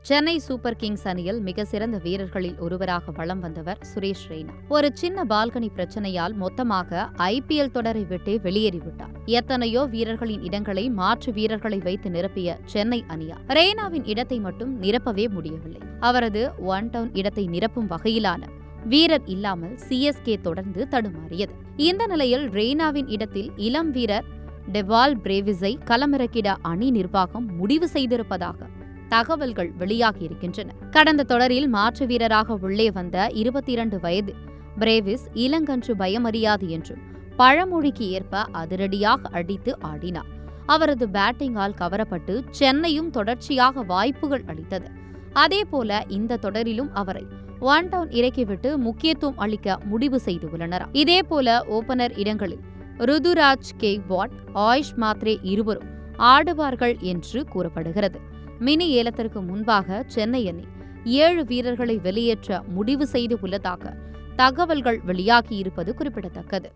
Chennai super Kings அணியில் மிக சிறந்த வீரர்களில் ஒருவராக வலம் வந்தவர் சுரேஷ் ரெய்னா. ஒரு சின்ன பால்கனி பிரச்சனையால் மொத்தமாக ஐபிஎல் தொடரை விட்டே வெளியேறிவிட்டார். எத்தனையோ வீரர்களின் இடங்களை மாற்று வீரர்களை வைத்து நிரப்பிய சென்னை அணியார் ரெய்னாவின் இடத்தை மட்டும் நிரப்பவே முடியவில்லை. அவரது ஒன் டவுன் இடத்தை நிரப்பும் வகையிலான வீரர் இல்லாமல் சிஎஸ்கே தொடர்ந்து தடுமாறியது. இந்த நிலையில் ரெய்னாவின் இடத்தில் இளம் வீரர் டெவால் பிரேவிஸை களமிறக்கிட அணி நிர்வாகம் முடிவு செய்திருப்பதாக தகவல்கள் வெளியாகியிருக்கின்றன. கடந்த தொடரில் மாற்று வீரராக உள்ளே வந்த 22 வயது பிரேவிஸ் இளங்கன்று பயமறியாது என்றும் பழமொழிக்கு ஏற்ப அதிரடியாக அடித்து ஆடினார். அவரது பேட்டிங்கால் கவரப்பட்டு சென்னையும் தொடர்ச்சியாக வாய்ப்புகள் அளித்தது. அதேபோல இந்த தொடரிலும் அவரை ஒன் டவுன் இறக்கிவிட்டு முக்கியத்துவம் அளிக்க முடிவு செய்துள்ளனர். இதேபோல ஓபனர் இடங்களில் ருதுராஜ் கெய்க்வாட், ஆயுஷ் மாத்ரே இருவரும் ஆடுவார்கள் என்று கூறப்படுகிறது. மினி ஏலத்திற்கு முன்பாக சென்னை அணி 7 வீரர்களை வெளியேற்ற முடிவு செய்து உள்ளதாக தகவல்கள் வெளியாகியிருப்பது குறிப்பிடத்தக்கது.